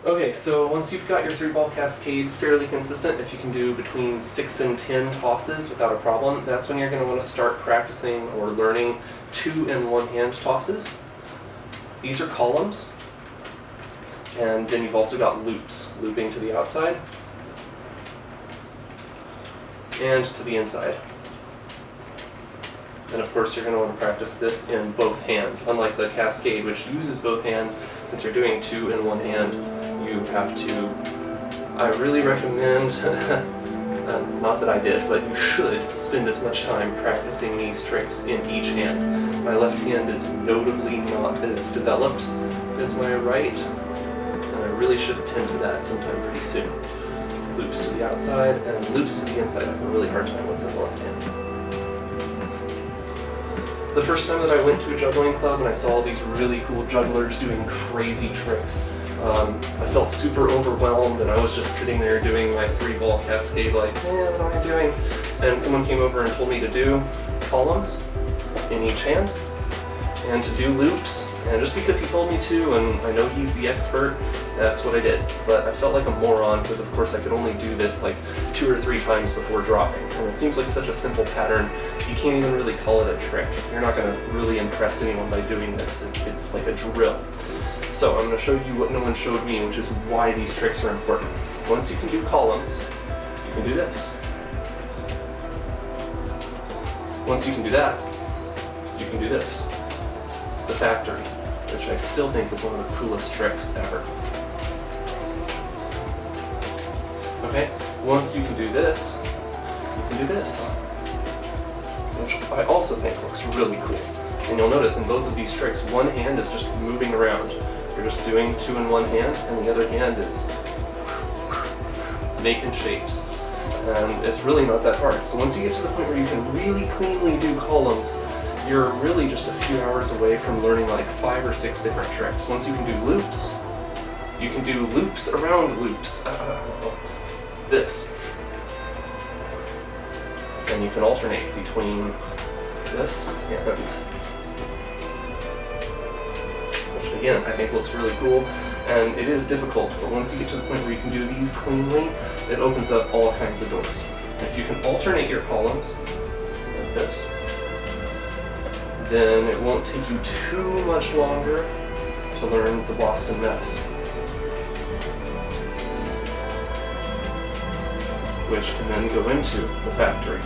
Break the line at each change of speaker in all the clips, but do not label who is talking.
Okay, so once you've got your 3-ball cascade fairly consistent, if you can do between 6 and 10 tosses without a problem, that's when you're going to want to start practicing or learning 2 and 1 hand tosses. These are columns, and then you've also got loops, looping to the outside and to the inside. And of course you're going to want to practice this in both hands, unlike the cascade which uses both hands. Since you're doing 2 in 1 hand, you have to, I really recommend, not that I did, but you should spend as much time practicing these tricks in each hand. My left hand is notably not as developed as my right, and I really should attend to that sometime pretty soon. Loops to the outside and loops to the inside I have a really hard time with in the left hand. The first time that I went to a juggling club and I saw these really cool jugglers doing crazy tricks, I felt super overwhelmed, and I was just sitting there doing my 3-ball cascade like, what am I doing? And someone came over and told me to do columns in each hand and to do loops, and just because he told me to, and I know he's the expert, that's what I did. But I felt like a moron because of course I could only do this like 2 or 3 times before dropping, and it seems like such a simple pattern, you can't even really call it a trick. You're not going to really impress anyone by doing this. It's like a drill. So I'm going to show you what no one showed me, which is why these tricks are important. Once you can do columns, you can do this. Once you can do that, you can do this. The factory, which I still think is one of the coolest tricks ever. Okay, once you can do this, you can do this, which I also think looks really cool. And you'll notice in both of these tricks, one hand is just moving around. You're just doing 2 in 1 hand, and the other hand is making shapes. And it's really not that hard. So once you get to the point where you can really cleanly do columns, you're really just a few hours away from learning like 5 or 6 different tricks. Once you can do loops, you can do loops around loops. This. And you can alternate between this and, which again I think looks really cool. And it is difficult, but once you get to the point where you can do these cleanly, it opens up all kinds of doors. If you can alternate your columns like this, then it won't take you too much longer to learn the Boston Mess, which can then go into the factory.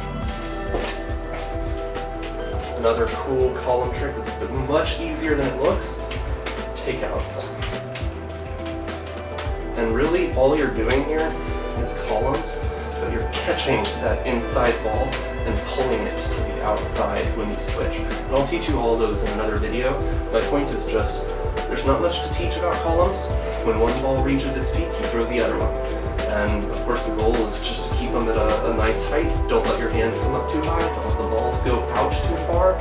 Another cool column trick that's much easier than it looks, takeouts. And really all you're doing here is columns, but you're catching that inside ball and pulling it to the outside when you switch. And I'll teach you all those in another video. My point is just, there's not much to teach about columns. When one ball reaches its peak, you throw the other one. And of course the goal is just to keep them at a nice height. Don't let your hand come up too high, don't let the balls go out too far.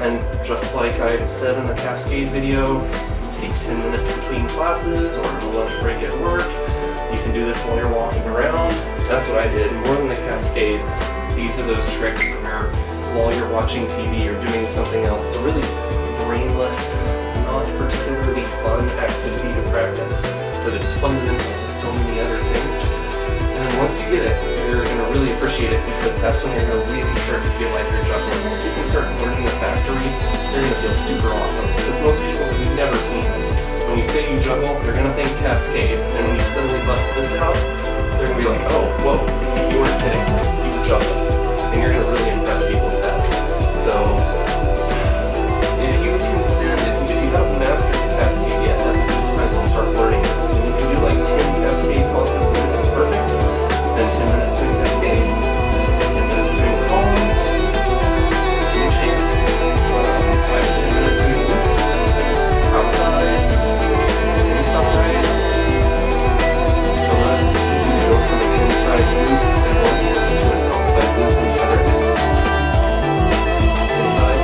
And just like I said in the cascade video, take 10 minutes between classes or lunch break at work. You can do this while you're walking around. That's what I did. More than the cascade, these are those tricks where while you're watching TV or doing something else, it's a really brainless, not particularly fun activity to practice, but it's fundamental to so many other things. And then once you get it, you're going to really appreciate it because that's when you're going to really start to feel like you're juggling. Once you can start learning the factory, you're going to feel super awesome because most people have never seen this. When you say you juggle, they're going to think cascade, and when you suddenly bust this out, they're going to be like, oh, whoa, you weren't kidding, you juggle. And you're going to really impress people with that. So, if you haven't mastered the cascade yet, that's a good time to start learning this. And you can do like 10 cascade classes, but it isn't perfect. Spend 10 minutes doing cascades, 10 minutes doing columns, each hand, 5 to 10 minutes doing loops, outside, inside. The last is easy to go from an inside loop in one hand to an outside loop in the other. Inside.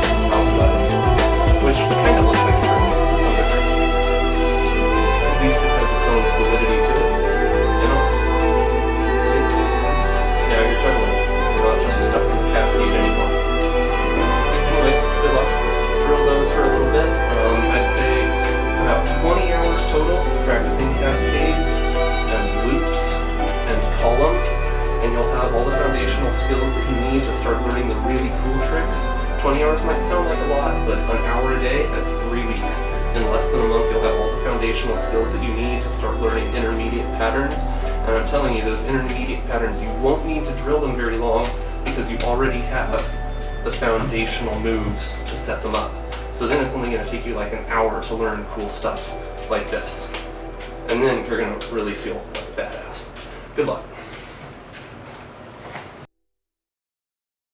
20 hours might sound like a lot, but an hour a day, that's 3 weeks. In less than a month, you'll have all the foundational skills that you need to start learning intermediate patterns. And I'm telling you, those intermediate patterns, you won't need to drill them very long because you already have the foundational moves to set them up. So then it's only going to take you like an hour to learn cool stuff like this. And then you're going to really feel like a badass. Good luck.